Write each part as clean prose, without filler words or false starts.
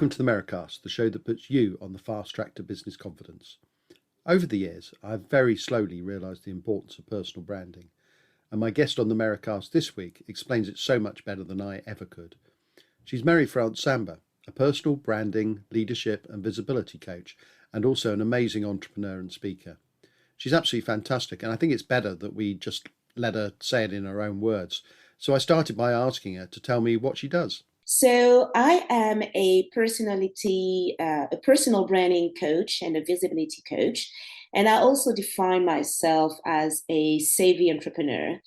Welcome to the Merri-Cast, the show that puts you on the fast track to business confidence. Over the years, I've very slowly realised the importance of personal branding, and my guest on the Merri-Cast this week explains it so much better than I ever could. She's Samba, a personal branding, leadership and visibility coach, and also an amazing entrepreneur and speaker. She's absolutely fantastic, and I think it's better that we just let her say it in her own words. So I started by asking her to tell me what she does. So I am a personal branding coach and a visibility coach. And I also define myself as a savvy entrepreneur.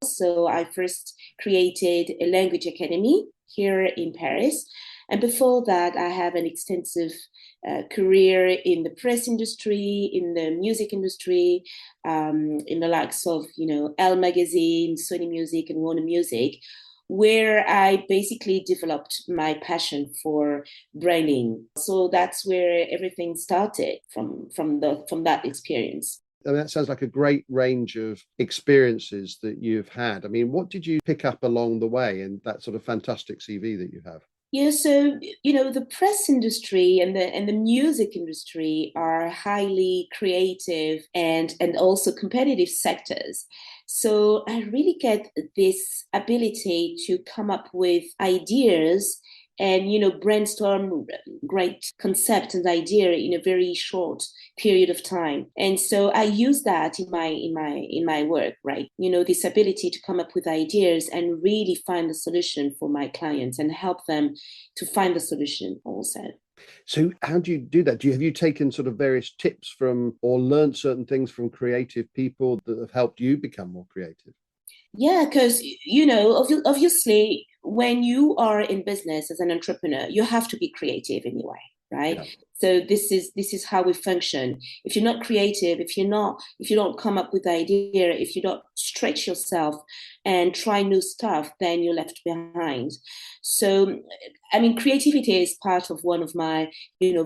So I first created a language academy here in Paris. And before that, I have an extensive career in the press industry, in the music industry, in the likes of, Elle Magazine, Sony Music, and Warner Music, where I basically developed my passion for branding. So that's where everything started from that experience. I mean, that sounds like a great range of experiences that you've had. I mean, what did you pick up along the way in that sort of fantastic CV that you have? Yeah, so the press industry and the music industry are highly creative and also competitive sectors. So I really get this ability to come up with ideas and brainstorm great concept and idea in a very short period of time. And so I use that in my work, right? This ability to come up with ideas and really find the solution for my clients and help them to find the solution also. So how do you do that? Have you taken sort of various tips from or learned certain things from creative people that have helped you become more creative? Yeah, because obviously, when you are in business as an entrepreneur, you have to be creative anyway, right? Yeah. So this is how we function. If you're not creative, if you don't come up with idea, if you don't stretch yourself and try new stuff, then you're left behind. So, I mean, creativity is part of one of my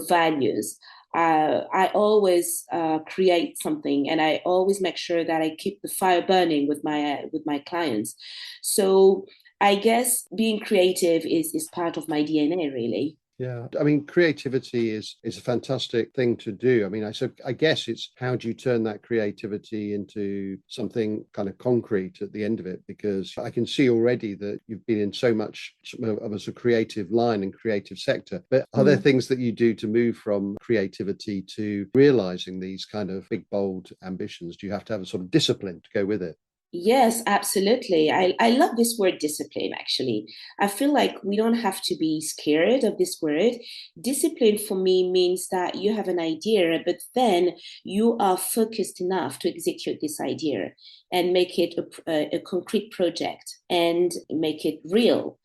values. I always create something, and I always make sure that I keep the fire burning with my clients. So I guess being creative is part of my DNA, really. Yeah, I mean, creativity is a fantastic thing to do. I mean, I guess it's how do you turn that creativity into something kind of concrete at the end of it? Because I can see already that you've been in so much of a creative line and creative sector. But are there things that you do to move from creativity to realizing these kind of big, bold ambitions? Do you have to have a sort of discipline to go with it? Yes, absolutely. I love this word discipline, actually. I feel like we don't have to be scared of this word. Discipline for me means that you have an idea, but then you are focused enough to execute this idea and make it a concrete project and make it real.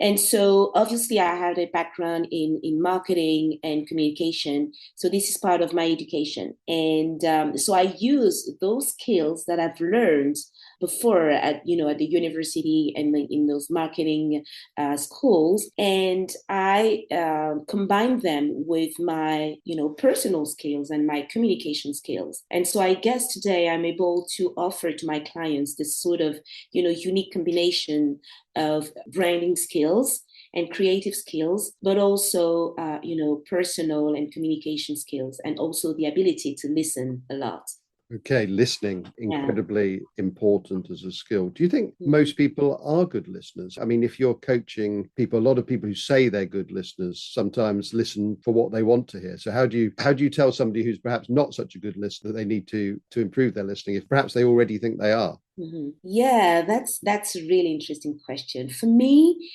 And so obviously I had a background in marketing and communication. So this is part of my education. And so I use those skills that I've learned before at the university and in those marketing schools, and I combine them with my personal skills and my communication skills. And so I guess today I'm able to offer to my clients this sort of unique combination of branding skills and creative skills, but also personal and communication skills, and also the ability to listen a lot. Okay, listening, Yeah. incredibly important as a skill. Do you think most people are good listeners? I mean, if you're coaching people, a lot of people who say they're good listeners sometimes listen for what they want to hear. So how do you tell somebody who's perhaps not such a good listener that they need to improve their listening if perhaps they already think they are? Yeah, that's a really interesting question. For me,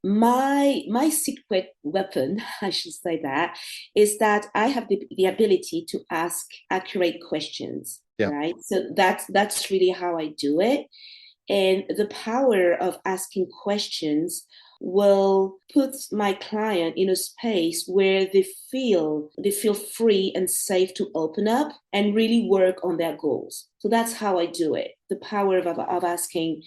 my secret weapon, I should say that, is that I have the ability to ask accurate questions, Yeah. right? So that's really how I do it. And the power of asking questions will put my client in a space where they feel free and safe to open up and really work on their goals. So that's how I do it. The power of asking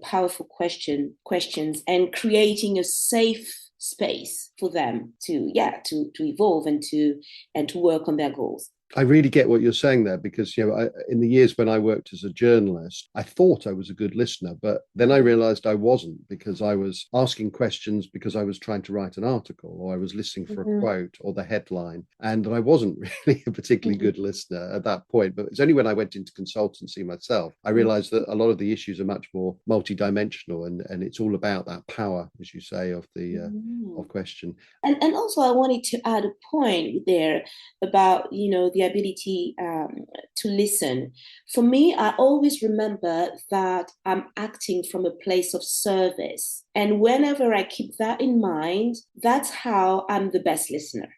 powerful questions and creating a safe space for them to evolve and to work on their goals. I really get what you're saying there because, in the years when I worked as a journalist, I thought I was a good listener, but then I realized I wasn't because I was asking questions because I was trying to write an article or I was listening for a Mhm. quote or the headline. And I wasn't really a particularly Mhm. good listener at that point. But it's only when I went into consultancy myself, I realized that a lot of the issues are much more multidimensional and it's all about that power, as you say, of the Mhm. of question. And also I wanted to add a point there about the ability to listen. For me, I always remember that I'm acting from a place of service, and whenever I keep that in mind, that's how I'm the best listener.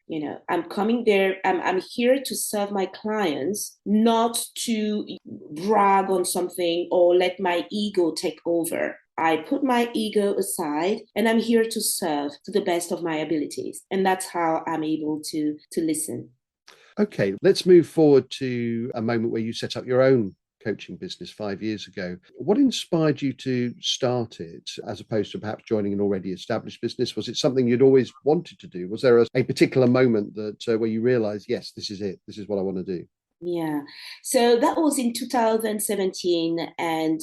I'm coming there, I'm here to serve my clients, not to brag on something or let my ego take over. I put my ego aside and I'm here to serve to the best of my abilities. And that's how I'm able to listen. Okay, let's move forward to a moment where you set up your own coaching business 5 years ago. What inspired you to start it as opposed to perhaps joining an already established business? Was it something you'd always wanted to do? Was there a particular moment that where you realized, yes, this is it, this is what I want to do? Yeah. So that was in 2017. And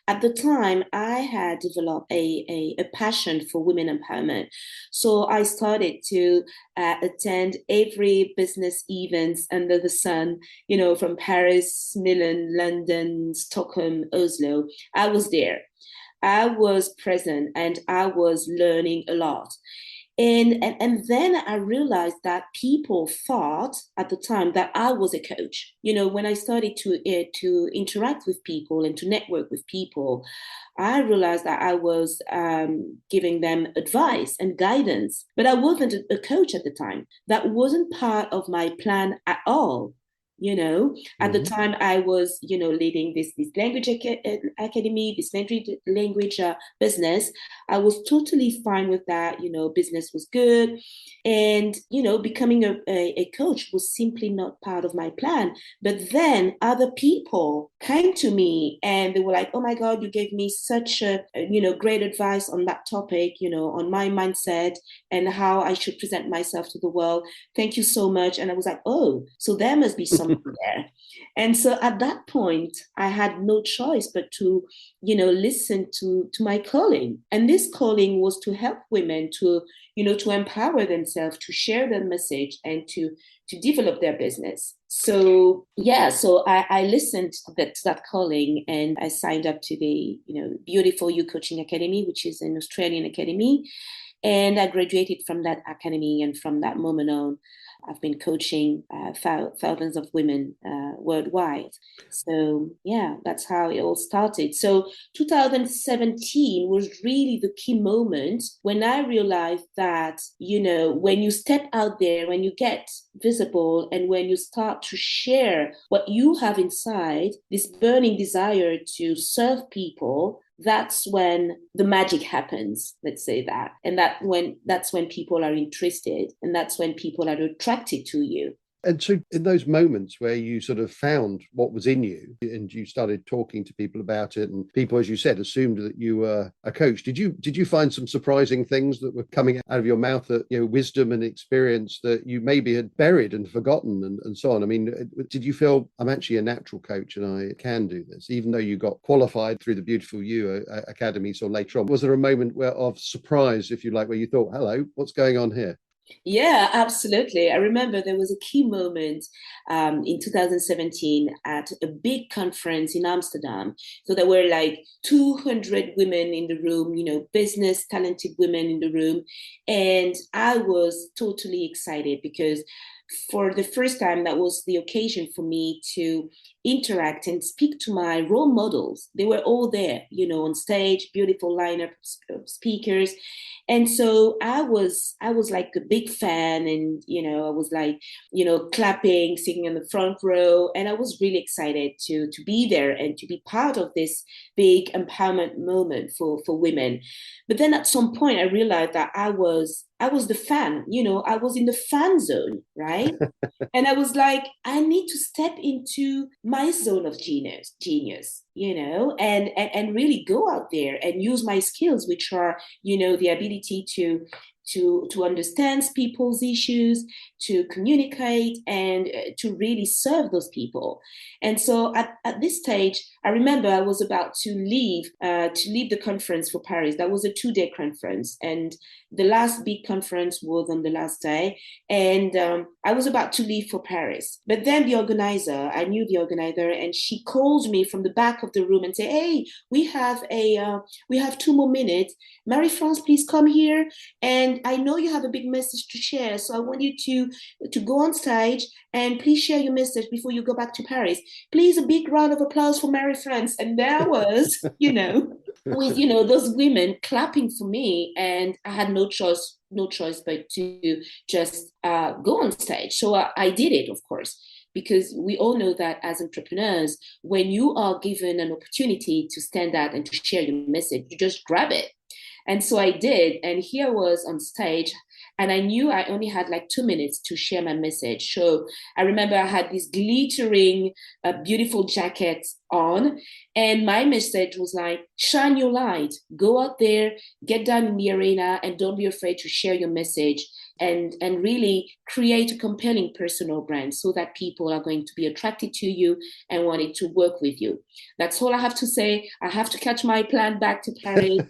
at the time, I had developed a passion for women empowerment. So I started to attend every business events under the sun, from Paris, Milan, London, Stockholm, Oslo. I was there. I was present and I was learning a lot. And then I realized that people thought at the time that I was a coach. When I started to interact with people and to network with people, I realized that I was giving them advice and guidance, but I wasn't a coach at the time. That wasn't part of my plan at all. At the Mhm. time I was, leading this language academy, this language business. I was totally fine with that. Business was good. And, becoming a coach was simply not part of my plan. But then other people came to me and they were like, oh my God, you gave me such great advice on that topic, on my mindset and how I should present myself to the world. Thank you so much. And I was like, oh, so there must be something there. And so at that point, I had no choice but to listen to my calling. And this calling was to help women to empower themselves, to share their message, and to develop their business. So yeah, so I listened to that calling, and I signed up to the beautiful You Coaching Academy, which is an Australian academy. And I graduated from that academy, and from that moment on, I've been coaching thousands of women worldwide. So yeah, that's how it all started. So 2017 was really the key moment when I realized that, when you step out there, when you get visible, and when you start to share what you have inside, this burning desire to serve people, that's when the magic happens, let's say that. And that's when people are interested, and that's when people are attracted to you. And so, in those moments where you sort of found what was in you and you started talking to people about it, and people, as you said, assumed that you were a coach, did you find some surprising things that were coming out of your mouth, that wisdom and experience that you maybe had buried and forgotten, and so on? I mean, did you feel I'm actually a natural coach and I can do this, even though you got qualified through the beautiful You Academy? So later on, was there a moment of surprise, if you like, where you thought, "Hello, what's going on here?" Yeah, absolutely. I remember there was a key moment in 2017 at a big conference in Amsterdam. So there were like 200 women in the room, business talented women in the room. And I was totally excited because for the first time, that was the occasion for me to interact and speak to my role models. They were all there, on stage, beautiful lineup of speakers. And so I was like a big fan, and I was like clapping, sitting in the front row, and I was really excited to be there and to be part of this big empowerment moment for women. But then at some point I realized that I was the fan, I was in the fan zone, right? And I was like, I need to step into my zone of genius, and really go out there and use my skills, which are, the ability to understand people's issues, to communicate, and to really serve those people. And so at this stage, I remember I was about to leave the conference for Paris. That was a 2-day conference, and the last big conference was on the last day, and I was about to leave for Paris. But then I knew the organizer, and she called me from the back of the room and said, "Hey, we have 2 more minutes. Marie-France, please come here. And I know you have a big message to share, so I want you to go on stage and please share your message before you go back to Paris. Please, a big round of applause for Marie-France." And there was, with those women clapping for me, and I had no choice but to just go on stage. So I did it, of course, because we all know that as entrepreneurs, when you are given an opportunity to stand out and to share your message, you just grab it. And so I did. And here I was on stage, and I knew I only had like 2 minutes to share my message. So I remember I had this glittering, beautiful jacket on. And my message was like, shine your light, go out there, get down in the arena, and don't be afraid to share your message. And really create a compelling personal brand so that people are going to be attracted to you and wanting to work with you. That's all I have to say. I have to catch my plane back to Paris,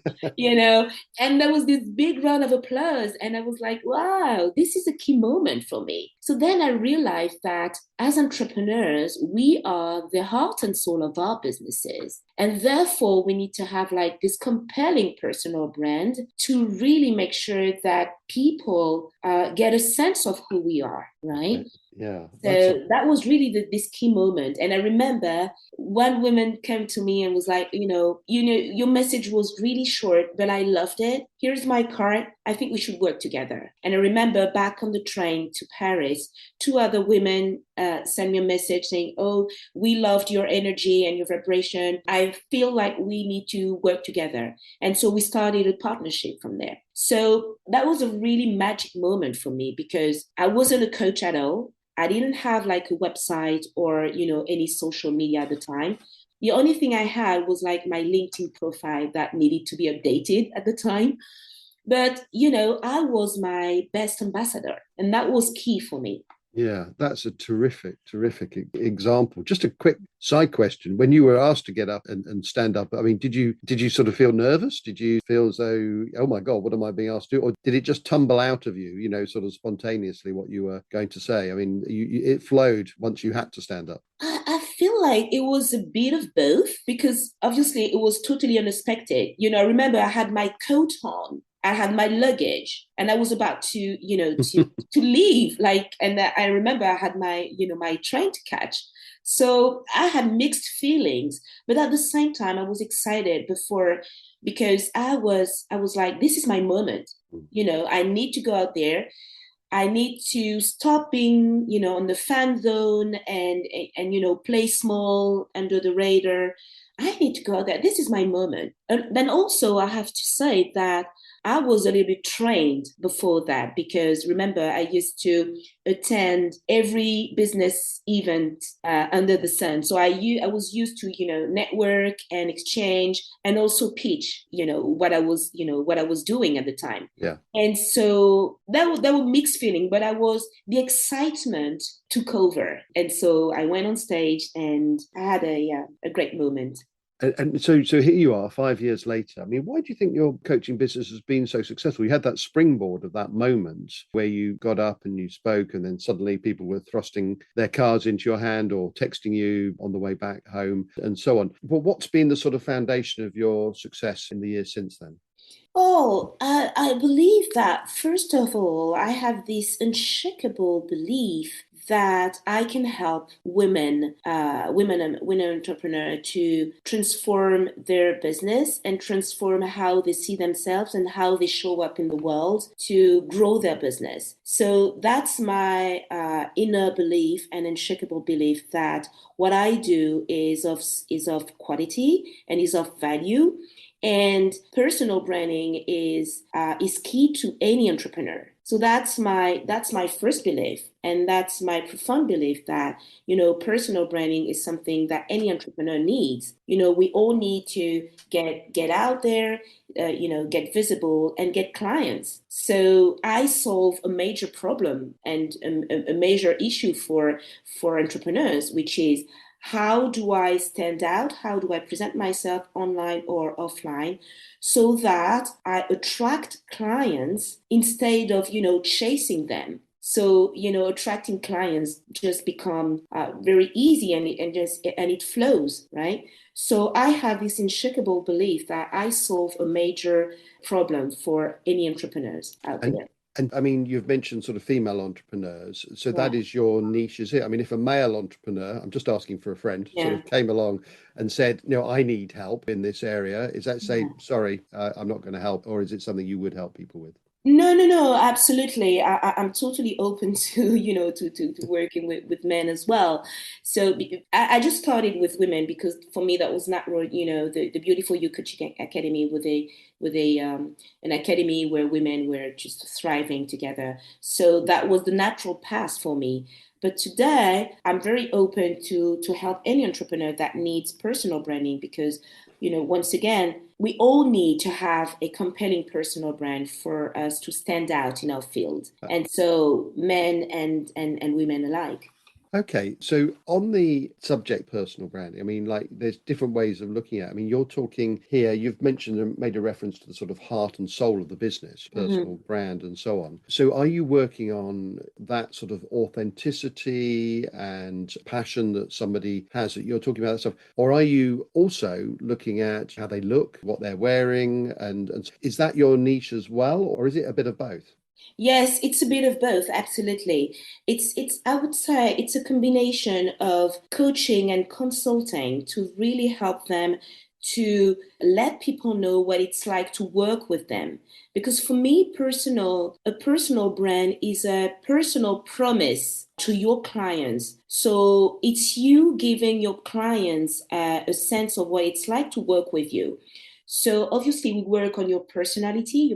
and there was this big round of applause. And I was like, wow, this is a key moment for me. So then I realized that as entrepreneurs, we are the heart and soul of our businesses. And therefore, we need to have like this compelling personal brand to really make sure that people get a sense of who we are, right? Yeah. So that was really this key moment. And I remember one woman came to me and was like, your message was really short, but I loved it. Here's my card. I think we should work together. And I remember back on the train to Paris, 2 other women sent me a message saying, "Oh, we loved your energy and your vibration. I feel like we need to work together." And so we started a partnership from there. So that was a really magic moment for me, because I wasn't a coach at all. I didn't have like a website or, any social media at the time. The only thing I had was like my LinkedIn profile that needed to be updated at the time. But, I was my best ambassador, and that was key for me. Yeah, that's a terrific example. Just a quick side question. When you were asked to get up and stand up, I mean, did you sort of feel nervous? Did you feel as though, oh my God, what am I being asked to do? Or did it just tumble out of you, sort of spontaneously what you were going to say? I mean, it flowed once you had to stand up. I feel like it was a bit of both, because obviously it was totally unexpected. I remember I had my coat on, I had my luggage, and I was about to, to leave. And I remember I had my train to catch. So I had mixed feelings, but at the same time, I was excited because I was like, this is my moment. I need to go out there. I need to stop being, on the fan zone and play small under the radar. I need to go out there. This is my moment. And then also I have to say that I was a little bit trained before that, because remember, I used to attend every business event under the sun. So I was used to, network and exchange and also pitch, what I was doing at the time. Yeah. And so that was mixed feeling, but the excitement took over. And so I went on stage and I had a great moment. And so here you are 5 years later. I mean, why do you think your coaching business has been so successful? You had that springboard of that moment where you got up and you spoke, and then suddenly people were thrusting their cards into your hand or texting you on the way back home and so on. But what's been the sort of foundation of your success in the years since then? Oh, I believe that, first of all, I have this unshakable belief that I can help women entrepreneurs to transform their business and transform how they see themselves and how they show up in the world to grow their business. So that's my inner belief and unshakable belief that what I do is of quality and is of value. And personal branding is key to any entrepreneur. So that's my first belief, and that's my profound belief that personal branding is something that any entrepreneur needs. We all need to get out there, get visible and get clients. So I solve a major problem and a major issue for entrepreneurs, which is how do I stand out? How do I present myself online or offline so that I attract clients instead of, chasing them? So, attracting clients just become very easy and it flows, right? So I have this unshakable belief that I solve a major problem for any entrepreneurs out And there. and I mean, you've mentioned sort of female entrepreneurs, so that Yeah, is your niche, is it? I mean, if a male entrepreneur, I'm just asking for a friend, sort yeah, of came along and said, I need help in this area, is that say, yeah. sorry, I'm not going to help, or is it something you would help people with? No, no, no, absolutely. I'm totally open to, to working with men as well. So I just started with women because for me that was not, the Beautiful You Coaching Academy with an academy where women were just thriving together. So that was the natural path for me. But today I'm very open to help any entrepreneur that needs personal branding because once again, we all need to have a compelling personal brand for us to stand out in our field. And so men and women alike. Okay, so on the subject personal branding, I mean, like there's different ways of looking at it. I mean, you're talking here, you've mentioned and made a reference to the sort of heart and soul of the business, Mhm. personal brand and so on. So are you working on that sort of authenticity and passion that somebody has that you're talking about that stuff? Or are you also looking at how they look, what they're wearing, and is that your niche as well, or is it a bit of both? Yes, it's a bit of both, absolutely. It's I would say it's a combination of coaching and consulting to really help them to let people know what it's like to work with them. Because for me, a personal brand is a personal promise to your clients. So it's you giving your clients a sense of what it's like to work with you. So obviously we work on your personality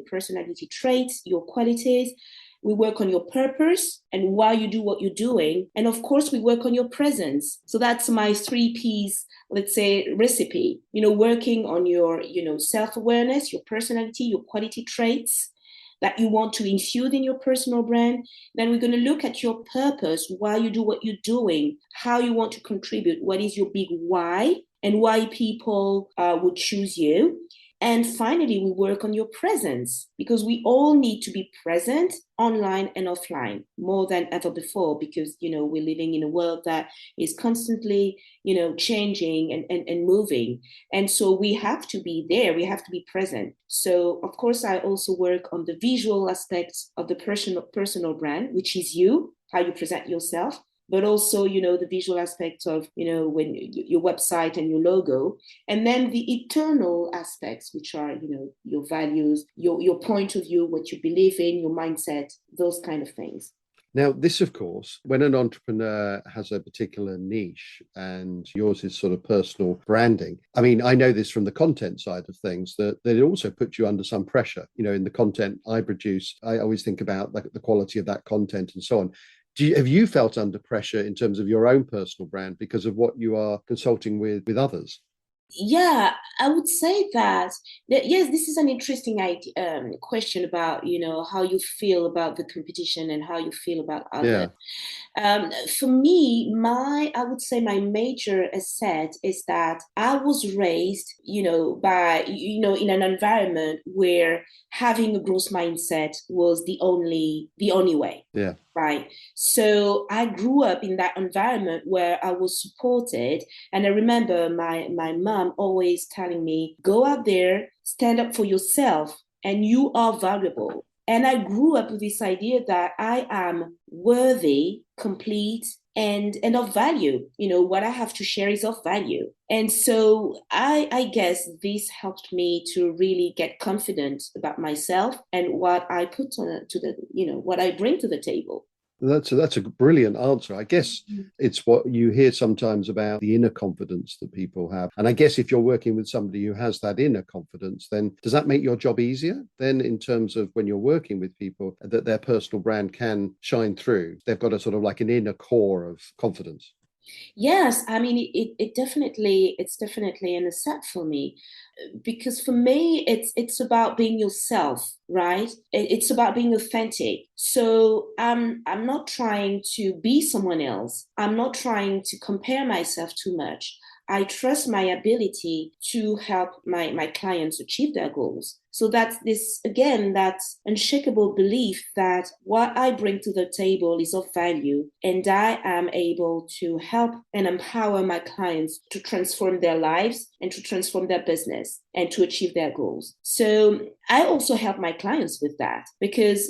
traits, your qualities. We work on your purpose and why you do what you're doing. And of course, we work on your presence. So that's my 3 Ps, let's say, recipe, working on your, self-awareness, your personality, your quality traits that you want to infuse in your personal brand. Then we're going to look at your purpose, why you do what you're doing, how you want to contribute, what is your big why, and why people would choose you. And finally, we work on your presence because we all need to be present online and offline more than ever before because, we're living in a world that is constantly, changing and moving. And so we have to be there, we have to be present. So, of course, I also work on the visual aspects of the personal brand, which is you, how you present yourself, but also the visual aspect of when your website and your logo, and then the eternal aspects, which are your values, your point of view, what you believe in, your mindset, those kind of things. Now, this, of course, when an entrepreneur has a particular niche and yours is sort of personal branding, I mean, I know this from the content side of things that it also puts you under some pressure. In the content I produce, I always think about like the quality of that content and so on. Have you felt under pressure in terms of your own personal brand because of what you are consulting with others? Yeah, I would say that yes, this is an interesting idea, question about how you feel about the competition and how you feel about others. Yeah. For me, I would say my major asset is that I was raised, in an environment where having a growth mindset was the only way. Yeah. Right. So I grew up in that environment where I was supported. And I remember my mom always telling me, go out there, stand up for yourself, and you are valuable. And I grew up with this idea that I am worthy, complete, and of value. What I have to share is of value. And so I guess this helped me to really get confident about myself and what I put on to the, what I bring to the table. That's a brilliant answer. I guess it's what you hear sometimes about the inner confidence that people have. And I guess if you're working with somebody who has that inner confidence, then does that make your job easier? Then in terms of when you're working with people, that their personal brand can shine through. They've got a sort of like an inner core of confidence. Yes, I mean it's definitely an asset for me because for me it's about being yourself, right? It's about being authentic. So I'm not trying to be someone else. I'm not trying to compare myself too much. I trust my ability to help my clients achieve their goals. So that's this, again, that's unshakable belief that what I bring to the table is of value, and I am able to help and empower my clients to transform their lives and to transform their business and to achieve their goals. So I also help my clients with that because,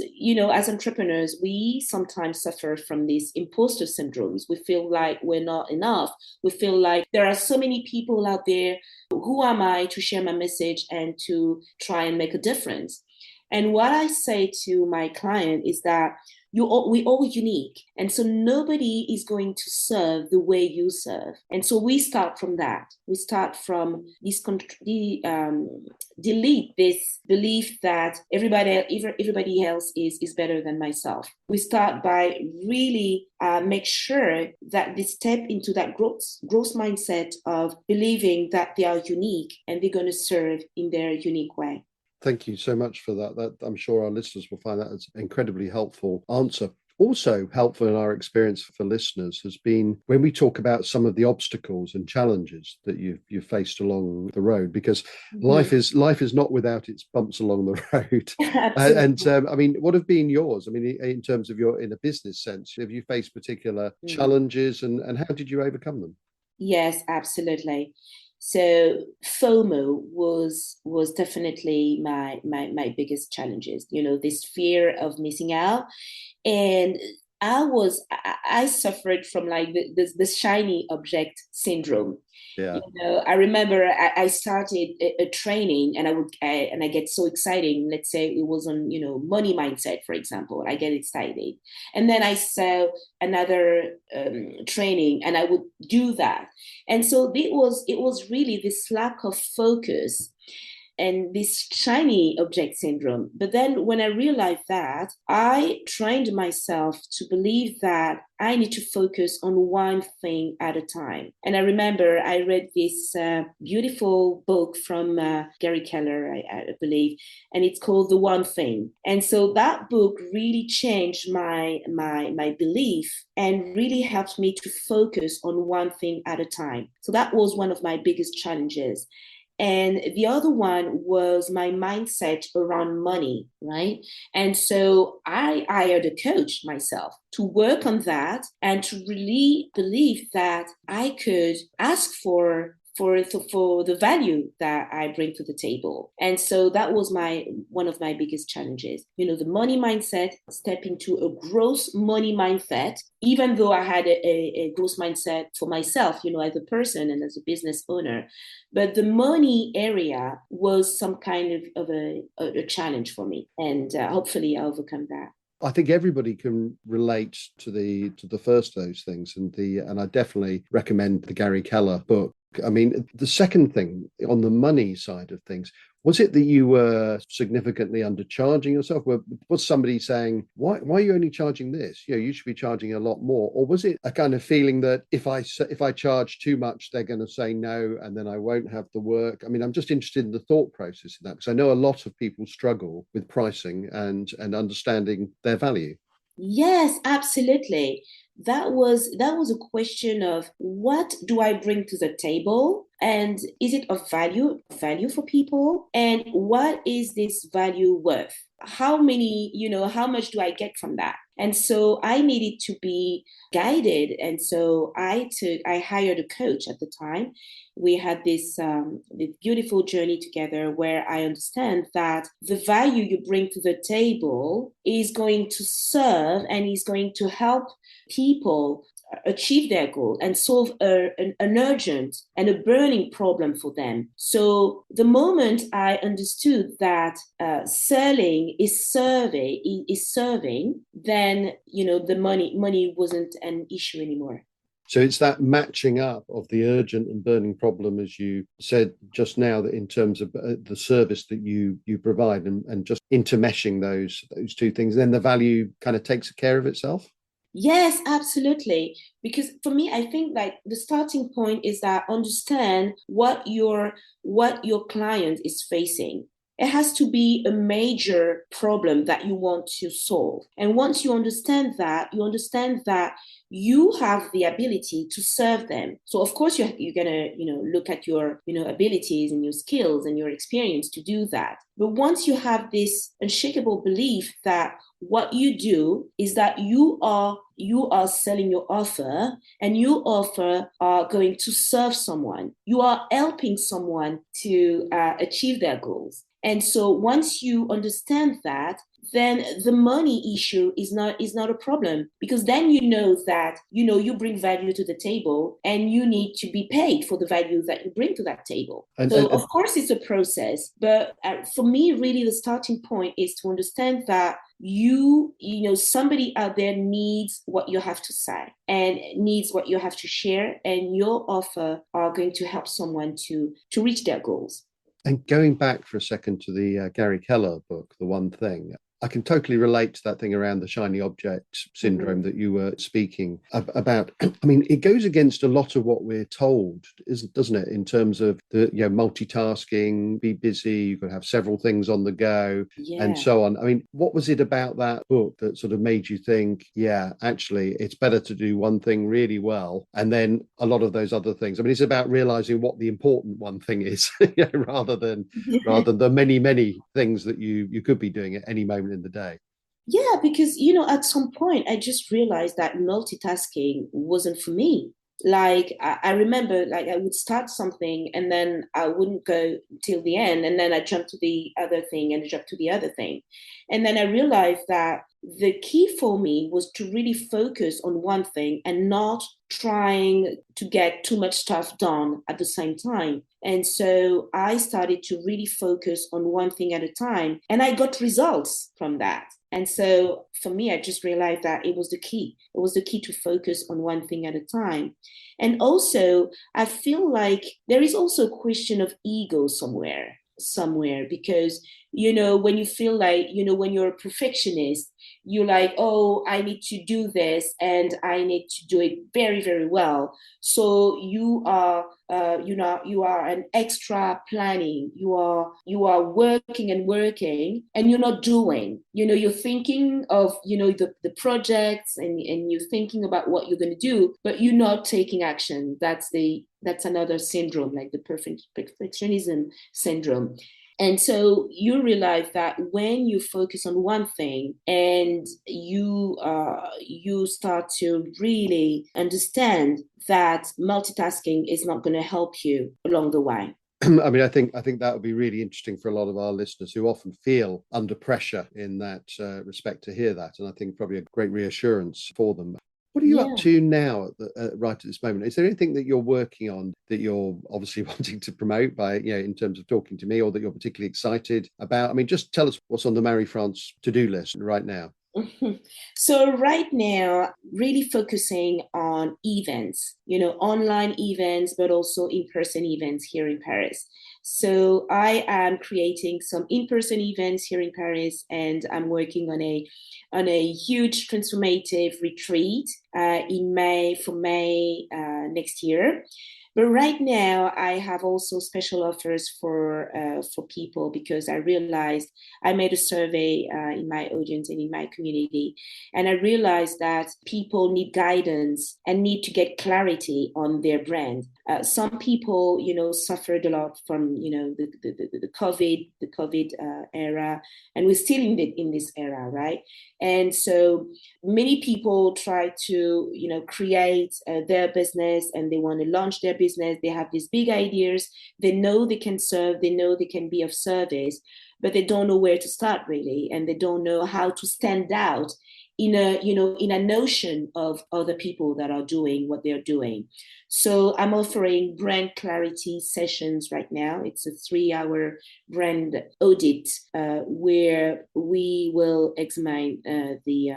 as entrepreneurs, we sometimes suffer from these imposter syndromes. We feel like we're not enough. We feel like there are so many people out there. Who am I to share my message and to try and make a difference? And what I say to my client is that we all unique. And so nobody is going to serve the way you serve. And so we start from that. We start from delete this belief that everybody else is better than myself. We start by really make sure that they step into that growth mindset of believing that they are unique and they're going to serve in their unique way. Thank you so much for that. That I'm sure our listeners will find that as an incredibly helpful answer. Also helpful in our experience for listeners has been when we talk about some of the obstacles and challenges that you've faced along the road, because life is not without its bumps along the road. And I mean, what have been yours? I mean, in terms of your in a business sense, have you faced particular challenges, and how did you overcome them? Yes, absolutely. So FOMO was definitely my biggest challenges. This fear of missing out, and I suffered from like the shiny object syndrome. Yeah. I remember I started a training, and I get so excited. Let's say it was on money mindset, for example. I get excited, and then I saw another training, and I would do that. And so it was really this lack of focus and this shiny object syndrome. But then when I realized that, I trained myself to believe that I need to focus on one thing at a time. And I remember I read this beautiful book from Gary Keller, I believe, and it's called The One Thing. And so that book really changed my belief and really helped me to focus on one thing at a time. So that was one of my biggest challenges. And the other one was my mindset around money, right? And so I hired a coach myself to work on that and to really believe that I could ask for the value that I bring to the table. And so that was one of my biggest challenges. The money mindset, step into a growth money mindset, even though I had a growth mindset for myself, as a person and as a business owner. But the money area was some kind of a challenge for me. And hopefully I overcome that. I think everybody can relate to the first of those things, and I definitely recommend the Gary Keller book. I mean, the second thing on the money side of things, was it that you were significantly undercharging yourself? Was somebody saying, why are you only charging this? You should be charging a lot more. Or was it a kind of feeling that if I charge too much, they're going to say no, and then I won't have the work? I mean, I'm just interested in the thought process in that, because I know a lot of people struggle with pricing and understanding their value. Yes, absolutely. That was a question of what do I bring to the table, and is it of value for people, and what is this value worth? How much do I get from that? And so I needed to be guided, and so I hired a coach at the time. We had this beautiful journey together where I understand that the value you bring to the table is going to serve and is going to help people achieve their goal and solve an urgent and a burning problem for them. So the moment I understood that selling is serving, then the money wasn't an issue anymore. So it's that matching up of the urgent and burning problem, as you said just now, that in terms of the service that you provide, and just intermeshing those two things, then the value kind of takes care of itself. Yes, absolutely. Because for me, I think like the starting point is that understand what your client is facing. It has to be a major problem that you want to solve. And once you understand that you have the ability to serve them. So of course you're gonna, look at your, abilities and your skills and your experience to do that. But once you have this unshakable belief that what you do is that you are selling your offer, and your offer are going to serve someone. You are helping someone to achieve their goals. And so once you understand that, then the money issue is not a problem, because then you know that you bring value to the table and you need to be paid for the value that you bring to that table. So of course it's a process, but for me really the starting point is to understand that somebody out there needs what you have to say and needs what you have to share, and your offer are going to help someone to reach their goals. And going back for a second to the Gary Keller book, The One Thing, I can totally relate to that thing around the shiny object syndrome that you were speaking about. I mean, it goes against a lot of what we're told, doesn't it? In terms of the multitasking, be busy, you could have several things on the go, and so on. I mean, what was it about that book that sort of made you think, yeah, actually, it's better to do one thing really well, and then a lot of those other things? I mean, it's about realizing what the important one thing is, rather than the many things that you could be doing at any moment in the day. Yeah, because at some point I just realized that multitasking wasn't for me. Like I remember, like I would start something and then I wouldn't go till the end, and then I jump to the other thing and jump to the other thing, and then I realized that the key for me was to really focus on one thing and not trying to get too much stuff done at the same time. And so I started to really focus on one thing at a time, and I got results from that. And so for me, I just realized that it was the key. It was the key to focus on one thing at a time. And also, I feel like there is also a question of ego somewhere, because when you feel like when you're a perfectionist, you're like, oh, I need to do this and I need to do it very, very well. So you are an extra planning. You are working and working, and you're not doing. You're thinking of the projects, and you're thinking about what you're going to do, but you're not taking action. That's another syndrome, like the perfectionism syndrome. And so you realize that when you focus on one thing and you start to really understand that multitasking is not going to help you along the way. I mean, I think that would be really interesting for a lot of our listeners who often feel under pressure in that respect to hear that, and I think probably a great reassurance for them. What are you up Yeah. to now, right at this moment? Is there anything that you're working on that you're obviously wanting to promote by, in terms of talking to me, or that you're particularly excited about? I mean, just tell us what's on the Merri-France to-do list right now. So right now, really focusing on events, online events, but also in-person events here in Paris. So I am creating some in-person events here in Paris, and I'm working on a huge transformative retreat in May for May next year. But right now, I have also special offers for people, because I realized I made a survey in my audience and in my community, and I realized that people need guidance and need to get clarity on their brand. Some people, suffered a lot from, the COVID era, and we're still in this era, right? And so many people try to, create their business, and they want to launch their business. They have these big ideas. They know they can serve. They know they can be of service, but they don't know where to start really, and they don't know how to stand out in a notion of other people that are doing what they're doing. So I'm offering brand clarity sessions right now. It's a 3-hour brand audit where we will examine the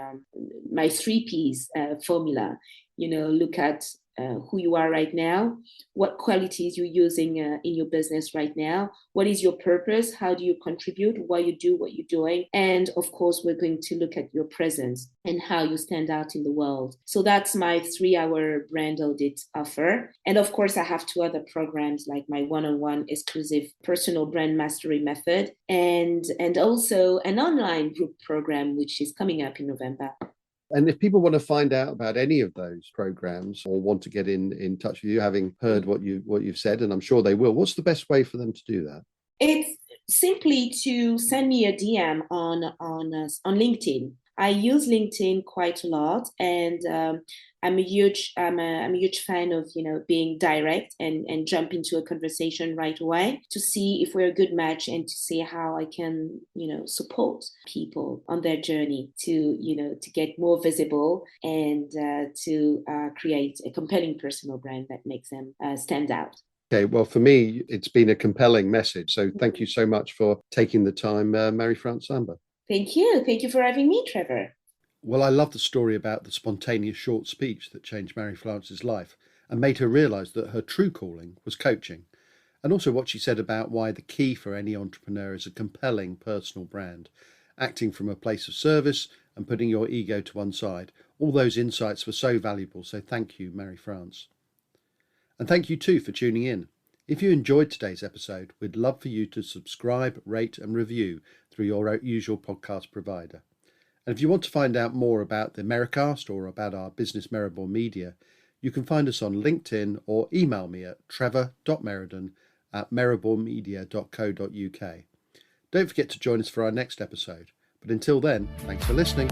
my 3 Ps formula. Look at who you are right now, what qualities you're using in your business right now, what is your purpose, how do you contribute, why you do what you're doing, and of course we're going to look at your presence and how you stand out in the world. So that's my 3-hour brand audit offer. And of course I have 2 other programs like my one-on-one exclusive personal brand mastery method and also an online group program which is coming up in November. And if people want to find out about any of those programs or want to get in touch with you, having heard what you've said, and I'm sure they will, what's the best way for them to do that? It's simply to send me a DM on LinkedIn. I use LinkedIn quite a lot, and I'm a huge fan of being direct and jump into a conversation right away to see if we're a good match and to see how I can support people on their journey to get more visible and to create a compelling personal brand that makes them stand out. Okay, well, for me, it's been a compelling message. So thank you so much for taking the time, Merri-France Samba. Thank you. Thank you for having me, Trevor. Well, I love the story about the spontaneous short speech that changed Merri-France's life and made her realise that her true calling was coaching. And also what she said about why the key for any entrepreneur is a compelling personal brand, acting from a place of service and putting your ego to one side. All those insights were so valuable. So thank you, Merri-France. And thank you too for tuning in. If you enjoyed today's episode, we'd love for you to subscribe, rate and review through your usual podcast provider. And if you want to find out more about the Merri-Cast or about our business Merriborn Media, you can find us on LinkedIn or email me at trevor.meriden@merribornmedia.co.uk. Don't forget to join us for our next episode. But until then, thanks for listening.